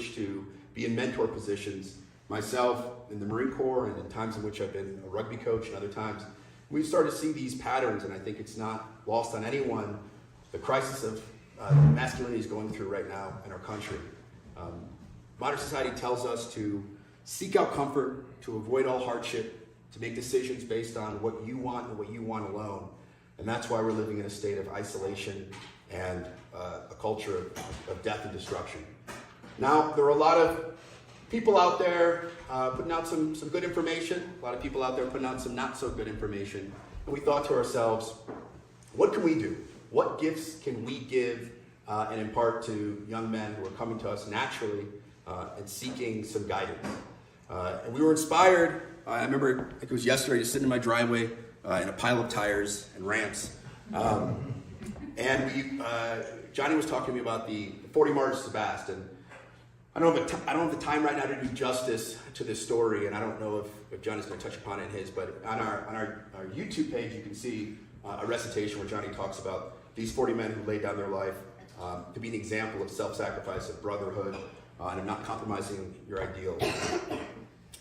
privileged to be in mentor positions myself in the Marine Corps and in times in which I've been a rugby coach and other times. We've started to see these patterns, and I think it's not lost on anyone the crisis of masculinity is going through right now in our country. Modern society tells us to seek out comfort, to avoid all hardship, to make decisions based on what you want and what you want alone. And that's why we're living in a state of isolation and a culture of death and destruction. Now, there are a lot of people out there putting out some good information, a lot of people out there putting out some not so good information. And we thought to ourselves, what can we do? What gifts can we give and impart to young men who are coming to us naturally and seeking some guidance? And we were inspired. I remember, I think it was yesterday, just sitting in my driveway in a pile of tires and ramps. Johnny was talking to me about the 40 Martyrs of Sebaste. And I don't have the time right now to do justice to this story, and I don't know if Johnny's going to touch upon it in his, but on our YouTube page, you can see a recitation where Johnny talks about these 40 men who laid down their life to be an example of self-sacrifice, of brotherhood, and of not compromising your ideals.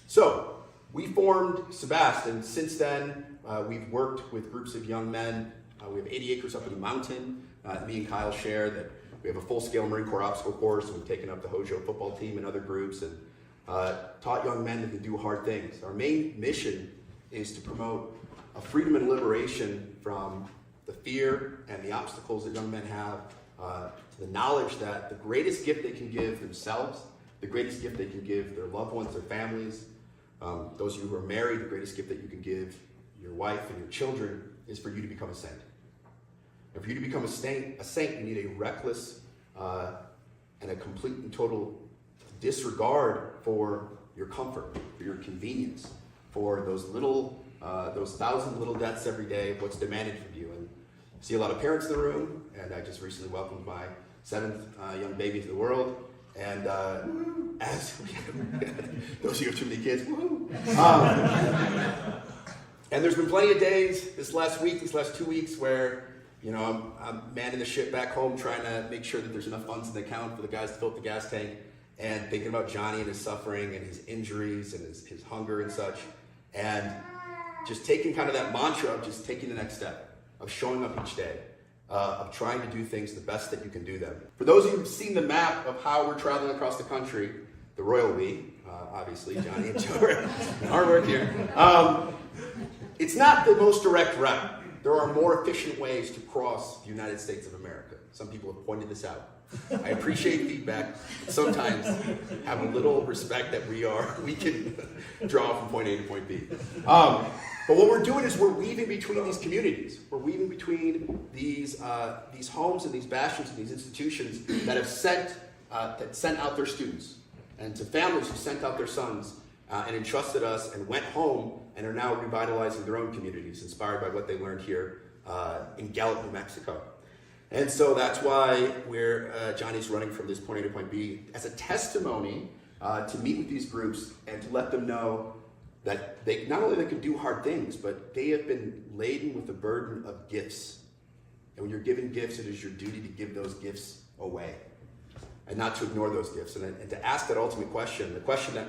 So, we formed Sebaste, and since then, we've worked with groups of young men. We have 80 acres up in the mountain. Me and Kyle share that we have a full-scale Marine Corps obstacle course, and we've taken up the Hojo football team and other groups and taught young men that can do hard things. Our main mission is to promote a freedom and liberation from the fear and the obstacles that young men have, to the knowledge that the greatest gift they can give themselves, the greatest gift they can give their loved ones, their families, those of you who are married, the greatest gift that you can give your wife and your children is for you to become a saint. And for you to become a saint, you need a reckless and a complete and total disregard for your comfort, for your convenience, for those 1,000 little deaths every day of what's demanded from you. And I see a lot of parents in the room, and I just recently welcomed my 7th young baby to the world. And as those of you who have too many kids, woohoo! And there's been plenty of days this last week, these last 2 weeks, where I'm manning the ship back home, trying to make sure that there's enough funds in the account for the guys to fill up the gas tank, and thinking about Johnny and his suffering and his injuries and his hunger and such, and just taking kind of that mantra of just taking the next step, of showing up each day, of trying to do things the best that you can do them. For those of you who've seen the map of how we're traveling across the country, the royal we, obviously Johnny and Joe, our work here, it's not the most direct route. There are more efficient ways to cross the United States of America. Some people have pointed this out. I appreciate feedback. Sometimes have a little respect that we can draw from point A to point B. But what we're doing is we're weaving between these communities. We're weaving between these homes and these bastions and these institutions that have sent out their students, and to families who sent out their sons and entrusted us and went home and are now revitalizing their own communities, inspired by what they learned here in Gallup, New Mexico. And so that's why Johnny's running from this point A to point B as a testimony to meet with these groups and to let them know that they not only can do hard things, but they have been laden with the burden of gifts. And when you're given gifts, it is your duty to give those gifts away and not to ignore those gifts. And to ask that ultimate question, the question that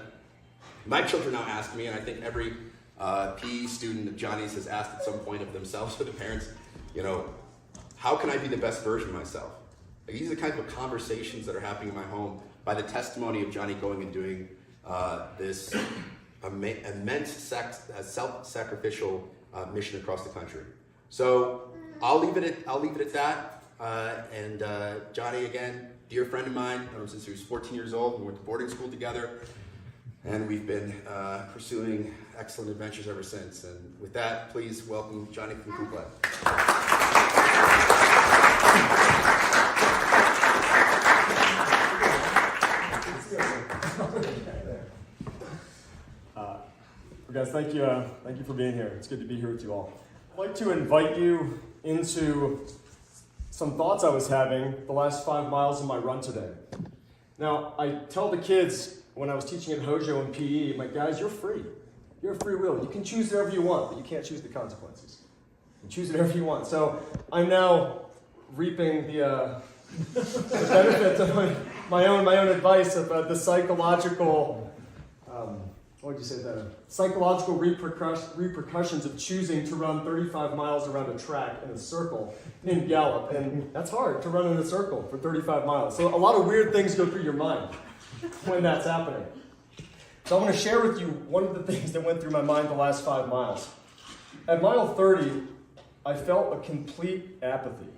my children now ask me, and I think every PE student of Johnny's has asked at some point of themselves or the parents, how can I be the best version of myself? Like, these are the kinds of conversations that are happening in my home by the testimony of Johnny going and doing this immense self-sacrificial mission across the country. So I'll leave it at that. And Johnny, again, dear friend of mine, I've known him since he was 14 years old. We went to boarding school together, and we've been pursuing excellent adventures ever since. And with that, please welcome Johnny from Kuplay. Guys, thank you for being here. It's good to be here with you all. I'd like to invite you into some thoughts I was having the last 5 miles of my run today. Now, I tell the kids when I was teaching at Hojo and PE, I'm like, guys, you're free. You have free will. You can choose whatever you want, but you can't choose the consequences. You choose whatever you want. So I'm now reaping the the benefits of my own advice about the psychological, what would you say that? Psychological repercussions of choosing to run 35 miles around a track in a circle in Gallup. And that's hard to run in a circle for 35 miles. So a lot of weird things go through your mind when that's happening. So I'm going to share with you one of the things that went through my mind the last 5 miles. At mile 30, I felt a complete apathy.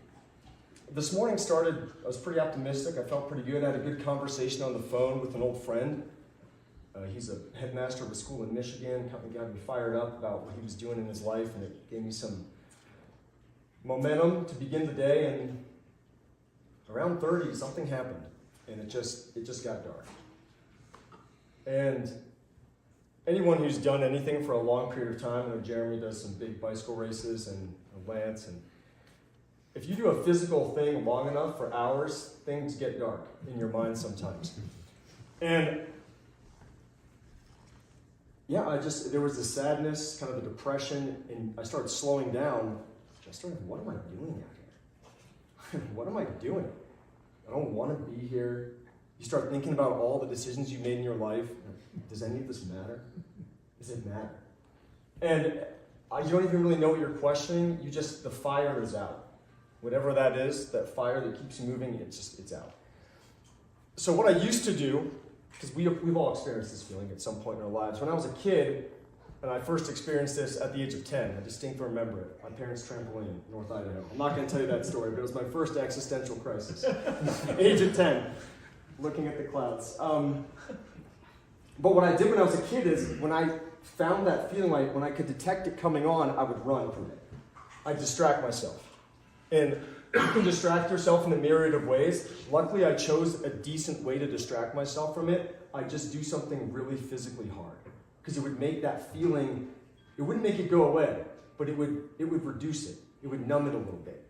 This morning started, I was pretty optimistic. I felt pretty good. I had a good conversation on the phone with an old friend. He's a headmaster of a school in Michigan. Got me fired up about what he was doing in his life, and it gave me some momentum to begin the day. And around 30, something happened, and it just got dark. And anyone who's done anything for a long period of time, I know Jeremy does some big bicycle races, and Lance, and if you do a physical thing long enough for hours, things get dark in your mind sometimes. And yeah, there was the sadness, kind of the depression, and I started slowing down. I started, what am I doing out here? What am I doing? I don't want to be here. You start thinking about all the decisions you made in your life. Does any of this matter? Does it matter? And you don't even really know what you're questioning. The fire is out. Whatever that is, that fire that keeps you moving, it's out. So what I used to do, because we've all experienced this feeling at some point in our lives. When I was a kid, and I first experienced this at the age of 10, I distinctly remember it. My parents' trampoline in North Idaho. I'm not going to tell you that story, but it was my first existential crisis. Age of 10, looking at the clouds. But what I did when I was a kid is, when I found that feeling, when I could detect it coming on, I would run from it. I'd distract myself. And you can distract yourself in a myriad of ways. Luckily, I chose a decent way to distract myself from it. I just do something really physically hard. Because it would make that feeling, it wouldn't make it go away, but it would reduce it. It would numb it a little bit.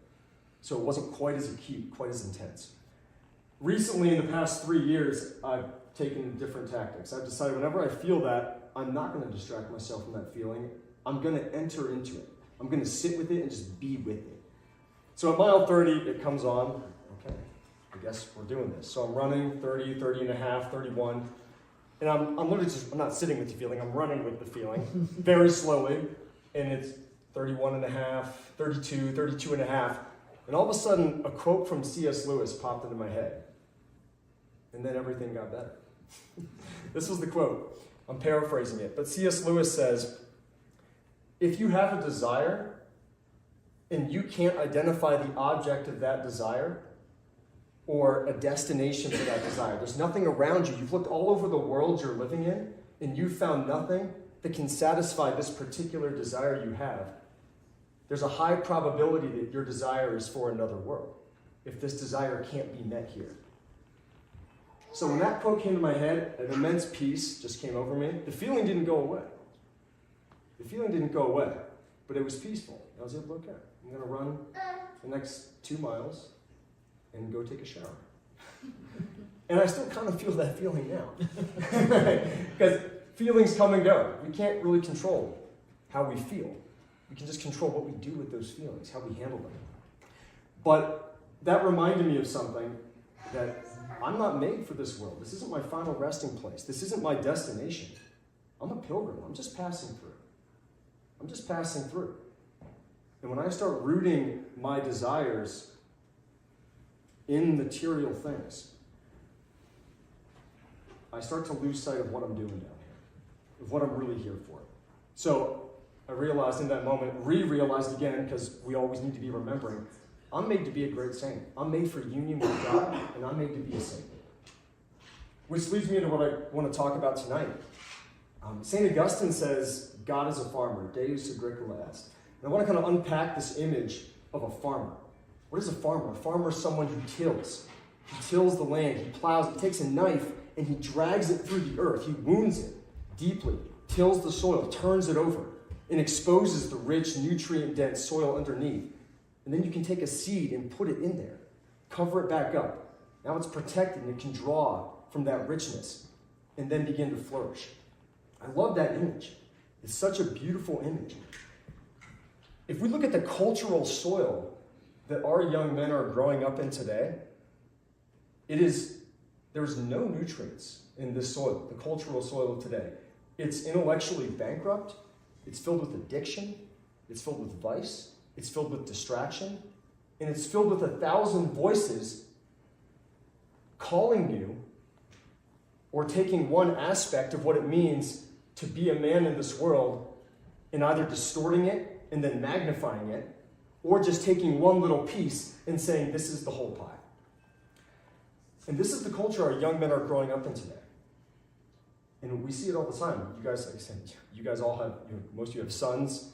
So it wasn't quite as acute, quite as intense. Recently, in the past 3 years, I've taken different tactics. I've decided whenever I feel that, I'm not going to distract myself from that feeling. I'm going to enter into it. I'm going to sit with it and just be with it. So at mile 30, it comes on. Okay, I guess we're doing this. So I'm running 30, 30 and a half, 31. And I'm literally I'm not sitting with the feeling, I'm running with the feeling very slowly. And it's 31 and a half, 32, 32 and a half. And all of a sudden, a quote from C.S. Lewis popped into my head. And then everything got better. This was the quote. I'm paraphrasing it. But C.S. Lewis says, if you have a desire and you can't identify the object of that desire or a destination for that desire, there's nothing around you. You've looked all over the world you're living in, and you've found nothing that can satisfy this particular desire you have. There's a high probability that your desire is for another world, if this desire can't be met here. So when that quote came to my head, an immense peace just came over me. The feeling didn't go away. The feeling didn't go away, but it was peaceful. I was able to look at it. I'm going to run the next 2 miles and go take a shower. And I still kind of feel that feeling now. Because feelings come and go. We can't really control how we feel. We can just control what we do with those feelings, how we handle them. But that reminded me of something, that I'm not made for this world. This isn't my final resting place. This isn't my destination. I'm a pilgrim. I'm just passing through. I'm just passing through. And when I start rooting my desires in material things, I start to lose sight of what I'm doing down here, of what I'm really here for. So I realized in that moment, realized again, because we always need to be remembering, I'm made to be a great saint. I'm made for union with God, and I'm made to be a saint. Which leads me into what I want to talk about tonight. St. Augustine says, God is a farmer, Deus agricola est. And I want to kind of unpack this image of a farmer. What is a farmer? A farmer is someone who tills. He tills the land, he plows, he takes a knife, and he drags it through the earth. He wounds it deeply, tills the soil, turns it over, and exposes the rich, nutrient-dense soil underneath. And then you can take a seed and put it in there, cover it back up. Now it's protected and it can draw from that richness and then begin to flourish. I love that image. It's such a beautiful image. If we look at the cultural soil that our young men are growing up in today, there's no nutrients in this soil, the cultural soil of today. It's intellectually bankrupt. It's filled with addiction. It's filled with vice. It's filled with distraction. And it's filled with 1,000 voices calling you or taking one aspect of what it means to be a man in this world and either distorting it and then magnifying it, or just taking one little piece and saying, this is the whole pie. And this is the culture our young men are growing up in today. And we see it all the time. You guys, like I said, you guys all have, most of you have sons.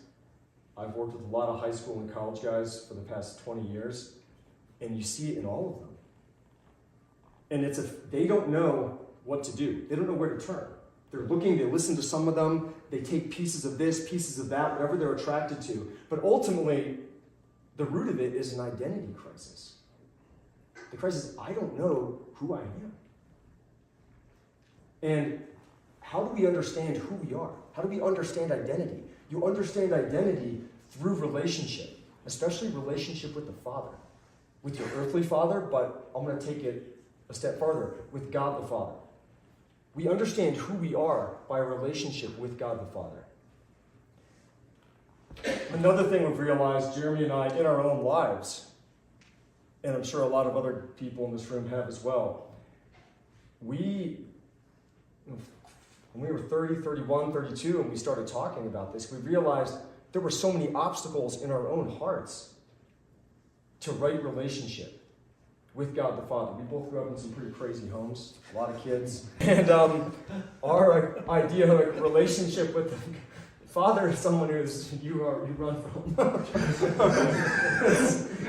I've worked with a lot of high school and college guys for the past 20 years, and you see it in all of them. And they don't know what to do. They don't know where to turn. They're looking, they listen to some of them, they take pieces of this, pieces of that, whatever they're attracted to. But ultimately, the root of it is an identity crisis. The crisis is, I don't know who I am. And how do we understand who we are? How do we understand identity? You understand identity through relationship, especially relationship with the Father, with your earthly father, but I'm going to take it a step farther, with God the Father. We understand who we are by a relationship with God the Father. Another thing we've realized, Jeremy and I, in our own lives, and I'm sure a lot of other people in this room have as well, when we were 30, 31, 32, and we started talking about this, we realized there were so many obstacles in our own hearts to right relationship with God the Father. We both grew up in some pretty crazy homes, a lot of kids. And our idea of a relationship with the Father is someone you run from.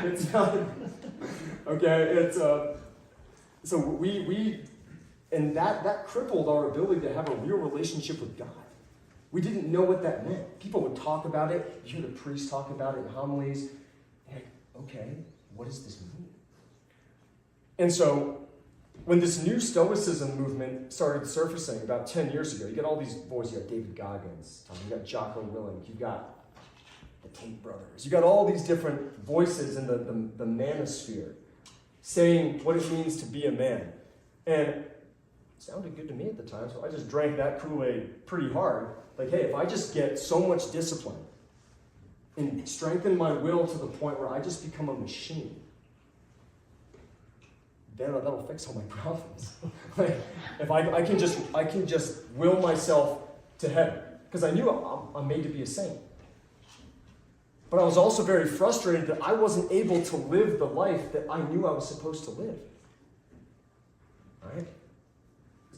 it's not, okay, so we and that crippled our ability to have a real relationship with God. We didn't know what that meant. People would talk about it. You hear the priest talk about it in homilies. Like, okay, what does this mean? And so, when this new Stoicism movement started surfacing about 10 years ago, you got all these voices. You got David Goggins, you got Jocko Willink, you got the Tate brothers. You got all these different voices in the manosphere saying what it means to be a man. And it sounded good to me at the time, so I just drank that Kool-Aid pretty hard. Like, hey, if I just get so much discipline and strengthen my will to the point where I just become a machine, then that'll fix all my problems. Like, if I can just will myself to heaven, because I knew I'm made to be a saint. But I was also very frustrated that I wasn't able to live the life that I knew I was supposed to live. Right?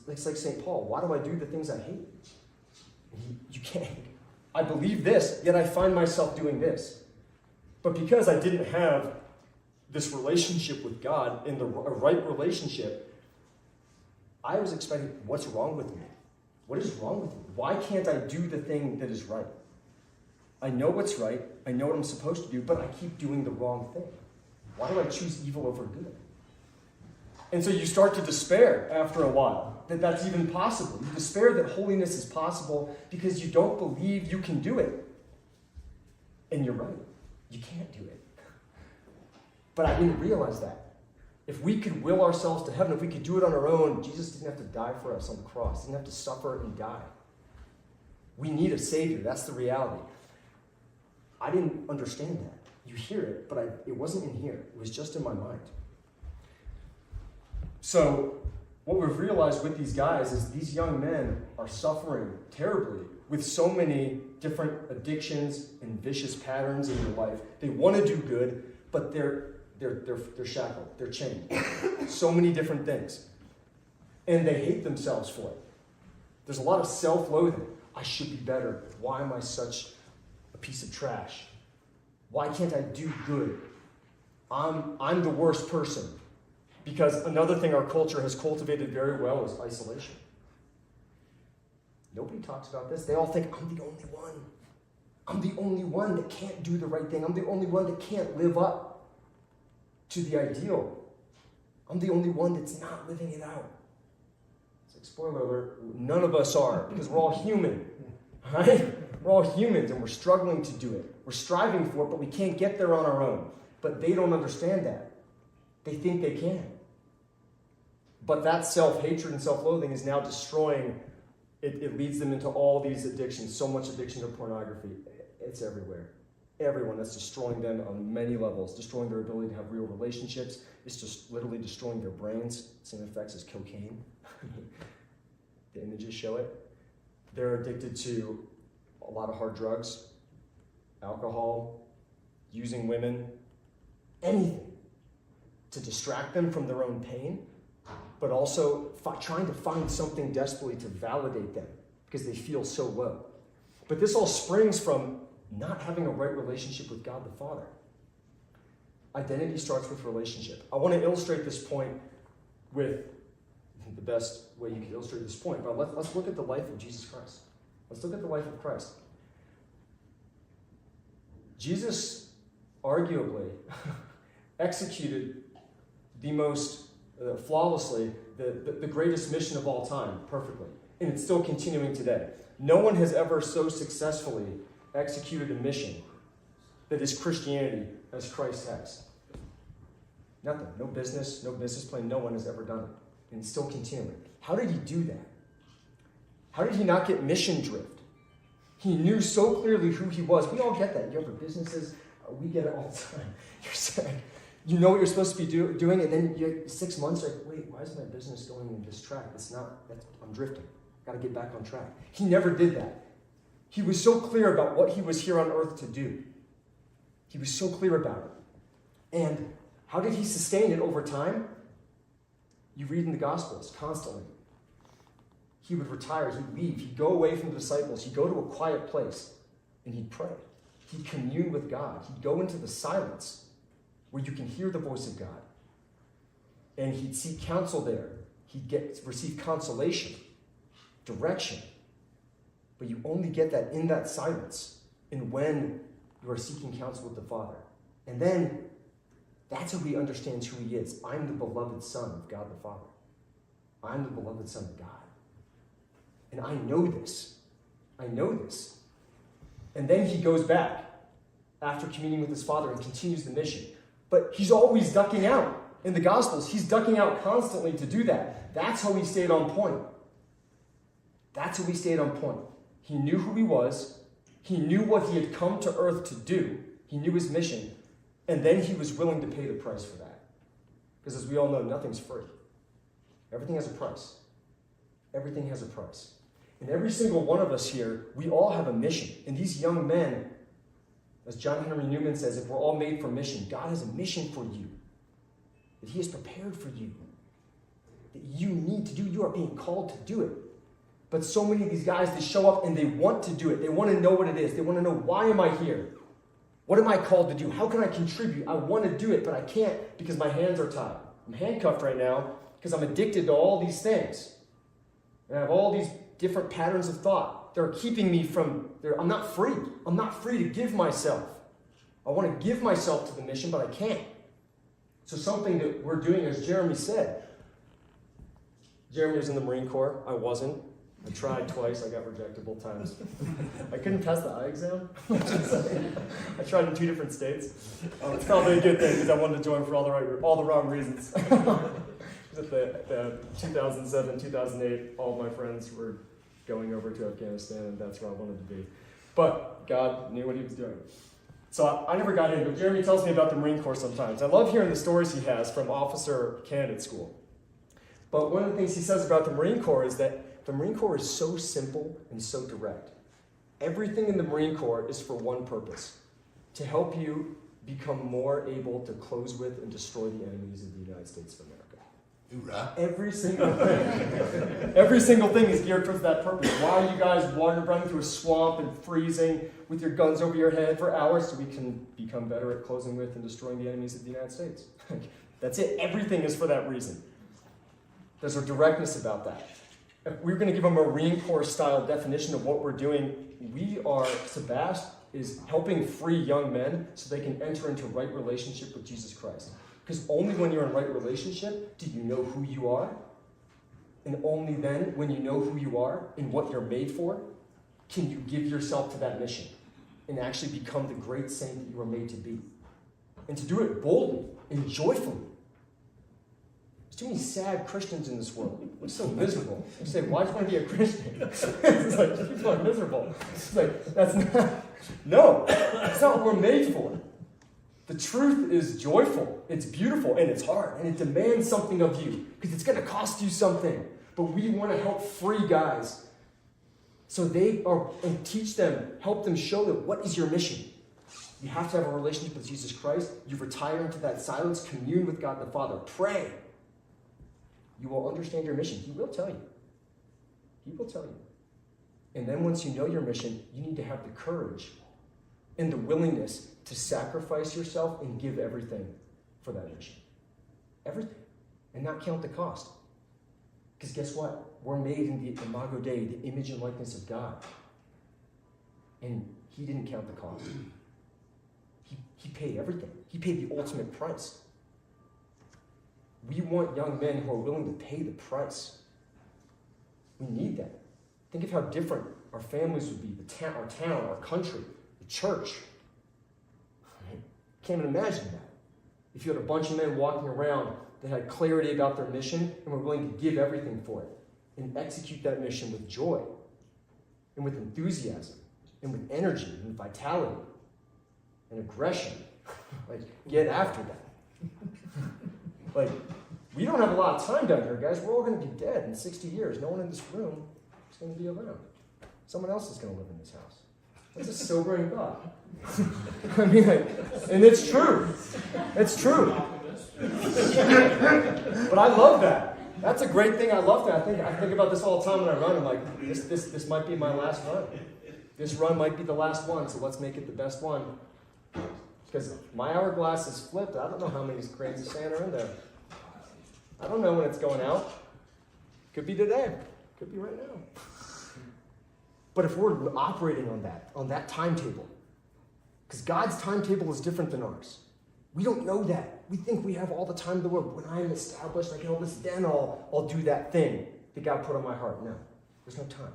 It's like St. Paul. Why do I do the things I hate? You can't. I believe this, yet I find myself doing this. But because I didn't have this relationship with God, in a right relationship, I was expecting, what's wrong with me? What is wrong with me? Why can't I do the thing that is right? I know what's right, I know what I'm supposed to do, but I keep doing the wrong thing. Why do I choose evil over good? And so you start to despair after a while that that's even possible. You despair that holiness is possible because you don't believe you can do it. And you're right, you can't do it. But I didn't realize that. If we could will ourselves to heaven, if we could do it on our own, Jesus didn't have to die for us on the cross. He didn't have to suffer and die. We need a Savior. That's the reality. I didn't understand that. You hear it, but it wasn't in here. It was just in my mind. So what we've realized with these guys is these young men are suffering terribly with so many different addictions and vicious patterns in their life. They want to do good, but they're shackled, they're chained. So many different things. And they hate themselves for it. There's a lot of self-loathing. I should be better. Why am I such a piece of trash? Why can't I do good? I'm the worst person. Because another thing our culture has cultivated very well is isolation. Nobody talks about this. They all think, I'm the only one. I'm the only one that can't do the right thing. I'm the only one that can't live up to the ideal. I'm the only one that's not living it out. It's like, spoiler alert, none of us are, because we're all human, right? We're all humans, and we're struggling to do it. We're striving for it, but we can't get there on our own. But they don't understand that. They think they can. But that self-hatred and self-loathing is now destroying, it leads them into all these addictions, so much addiction to pornography. It's everywhere. Everyone, that's destroying them on many levels, destroying their ability to have real relationships. It's just literally destroying their brains. Same effects as cocaine. The images show it. They're addicted to a lot of hard drugs, alcohol, using women, anything to distract them from their own pain, but also trying to find something desperately to validate them because they feel so low. But this all springs from not having a right relationship with God the Father. Identity starts with relationship. I want to illustrate this point with the best way you can illustrate this point, but let's look at the life of Jesus Christ. Let's look at the life of Christ. Jesus arguably executed the most flawlessly the greatest mission of all time perfectly, and it's still continuing today. No one has ever so successfully executed a mission that is Christianity as Christ has. Nothing, no business plan, no one has ever done it, and it's still continuing. How did he do that? How did he not get mission drift? He knew so clearly who he was. We all get that. You have businesses, we get it all the time. You're saying, you know what you're supposed to be doing, and then you're 6 months, like, wait, why is my business going in this track? I'm drifting. Got to get back on track. He never did that. He was so clear about what he was here on earth to do. He was so clear about it. And how did he sustain it over time? You read in the Gospels constantly. He would retire, he'd leave, he'd go away from the disciples, he'd go to a quiet place, and he'd pray. He'd commune with God. He'd go into the silence where you can hear the voice of God. And he'd seek counsel there. He'd receive consolation, direction. But you only get that in that silence and when you are seeking counsel with the Father. And then that's how he understands who he is. I'm the beloved Son of God the Father. I'm the beloved Son of God. And I know this. I know this. And then he goes back after communing with his Father and continues the mission. But he's always ducking out. In the Gospels, he's ducking out constantly to do that. That's how he stayed on point. That's how he stayed on point. He knew who he was. He knew what he had come to earth to do. He knew his mission. And then he was willing to pay the price for that. Because as we all know, nothing's free. Everything has a price. Everything has a price. And every single one of us here, we all have a mission. And these young men, as John Henry Newman says, if we're all made for mission, God has a mission for you. That he has prepared for you. That you need to do. You are being called to do it. But so many of these guys, they show up and they want to do it. They want to know what it is. They want to know, why am I here? What am I called to do? How can I contribute? I want to do it, but I can't because my hands are tied. I'm handcuffed right now because I'm addicted to all these things. And I have all these different patterns of thought. They're keeping me from, I'm not free. I'm not free to give myself. I want to give myself to the mission, but I can't. So something that we're doing, as Jeremy said, Jeremy was in the Marine Corps. I wasn't. I tried twice. I got rejected both times. I couldn't pass the eye exam. I tried in 2 different states. It's probably a good thing because I wanted to join for all the wrong reasons. At the 2007, 2008, all of my friends were going over to Afghanistan, and that's where I wanted to be. But God knew what he was doing. So I never got in, but Jeremy tells me about the Marine Corps sometimes. I love hearing the stories he has from officer candidate school. But one of the things he says about the Marine Corps is that the Marine Corps is so simple and so direct. Everything in the Marine Corps is for one purpose: to help you become more able to close with and destroy the enemies of the United States of America. Hoorah. Every single thing. Every single thing is geared towards that purpose. Why are you guys running through a swamp and freezing with your guns over your head for hours? So we can become better at closing with and destroying the enemies of the United States. That's it. Everything is for that reason. There's a directness about that. If we're going to give a Marine Corps style definition of what we're doing, Sebaste is helping free young men so they can enter into right relationship with Jesus Christ. Because only when you're in right relationship do you know who you are. And only then, when you know who you are and what you're made for, can you give yourself to that mission and actually become the great saint that you were made to be. And to do it boldly and joyfully. too many sad Christians in this world. We're so miserable. You say, why do you want to be a Christian? It's like, people are miserable. It's like, that's not, no, that's not what we're made for. The truth is joyful, it's beautiful, and it's hard, and it demands something of you, because it's going to cost you something. But we want to help free guys, so and teach them, help them show them what is your mission. You have to have a relationship with Jesus Christ. You retire into that silence, commune with God the Father. Pray. You will understand your mission. He will tell you. He will tell you. And then once you know your mission, you need to have the courage and the willingness to sacrifice yourself and give everything for that mission. Everything. And not count the cost. Because guess what? We're made in the Imago Dei, the image and likeness of God. And he didn't count the cost. He paid everything. He paid the ultimate price. We want young men who are willing to pay the price. We need that. Think of how different our families would be, our town, our country, the church. Can't even imagine that. If you had a bunch of men walking around that had clarity about their mission and were willing to give everything for it and execute that mission with joy and with enthusiasm and with energy and vitality and aggression. Like, get after that. Like, we don't have a lot of time down here, guys. We're all going to be dead in 60 years. No one in this room is going to be around. Someone else is going to live in this house. That's a sobering thought. I mean, and it's true. It's true. But I love that. That's a great thing. I love that. I think about this all the time when I run. I'm like, this might be my last run. This run might be the last one, so let's make it the best one. Because my hourglass is flipped. I don't know how many grains of sand are in there. I don't know when it's going out. Could be today. Could be right now. But if we're operating on that timetable, because God's timetable is different than ours. We don't know that. We think we have all the time in the world. When I'm established, I get all this, then I'll do that thing that God put on my heart. No, there's no time.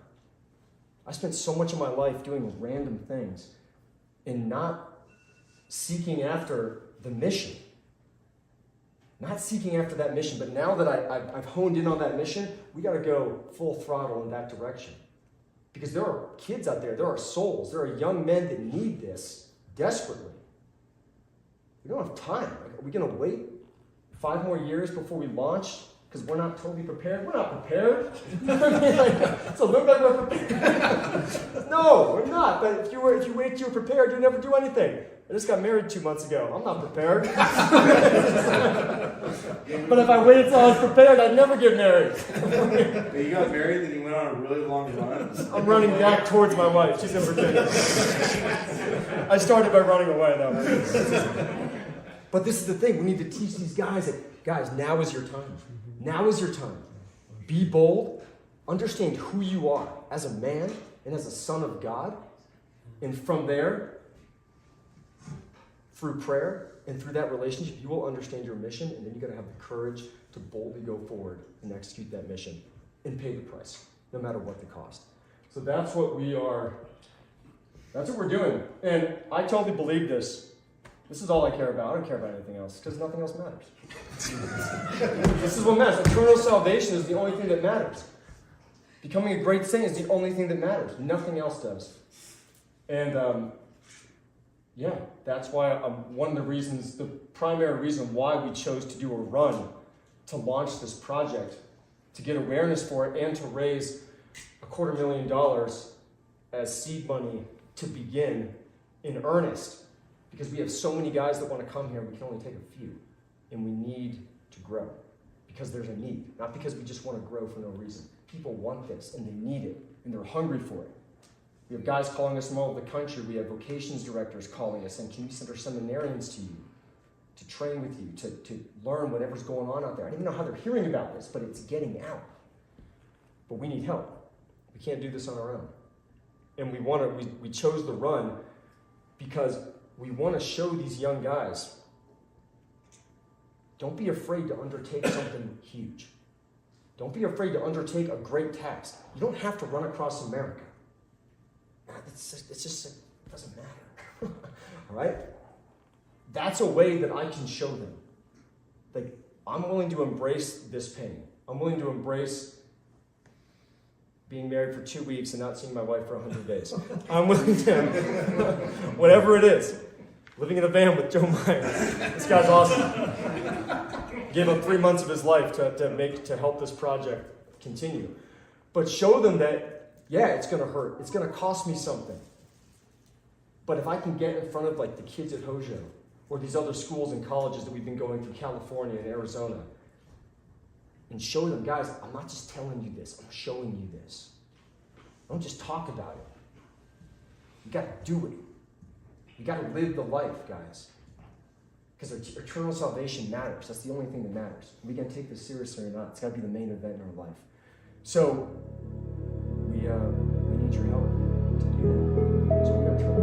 I spent so much of my life doing random things and not seeking after the mission. Not seeking after that mission, but now that I've honed in on that mission, we got to go full throttle in that direction. Because there are kids out there are souls, there are young men that need this desperately. We don't have time. Are we going to wait 5 more years before we launch because we're not totally prepared? We're not prepared. So look like we're prepared. No, we're not. But if you wait till you're prepared, you never do anything. I just got married 2 months ago. I'm not prepared. But if I waited till I was prepared, I'd never get married. But you got married and you went on a really long run? I'm running back towards my wife. She's in Virginia. I started by running away, though. But this is the thing. We need to teach these guys that, guys, now is your time. Now is your time. Be bold. Understand who you are as a man and as a son of God. And from there, through prayer and through that relationship, you will understand your mission, and then you got to have the courage to boldly go forward and execute that mission and pay the price, no matter what the cost. So that's what we are. That's what we're doing. And I totally believe this. This is all I care about. I don't care about anything else because nothing else matters. This is what matters. Eternal salvation is the only thing that matters. Becoming a great saint is the only thing that matters. Nothing else does. And yeah, that's why one of the reasons, the primary reason why we chose to do a run to launch this project, to get awareness for it, and to raise $250,000 as seed money to begin in earnest. Because we have so many guys that want to come here, we can only take a few. And we need to grow. Because there's a need. Not because we just want to grow for no reason. People want this, and they need it, and they're hungry for it. We have guys calling us from all over the country. We have vocations directors calling us, and can we send our seminarians to you, to train with you, to learn whatever's going on out there. I don't even know how they're hearing about this, but it's getting out. But we need help. We can't do this on our own. And we chose the run because we want to show these young guys, don't be afraid to undertake something huge. Don't be afraid to undertake a great task. You don't have to run across America. It doesn't matter. All right? That's a way that I can show them. Like, I'm willing to embrace this pain. I'm willing to embrace being married for 2 weeks and not seeing my wife for 100 days. I'm willing to, whatever it is. Living in a van with Joe Myers. This guy's awesome. Gave up 3 months of his life to help this project continue. But show them that, yeah, it's going to hurt. It's going to cost me something. But if I can get in front of like the kids at Hojo or these other schools and colleges that we've been going through, California and Arizona, and show them, guys, I'm not just telling you this, I'm showing you this. Don't just talk about it. You got to do it. You got to live the life, guys. Because our eternal salvation matters. That's the only thing that matters. Are we going to take this seriously or not? It's got to be the main event in our life. So, we need your help to do that. So we're going to try.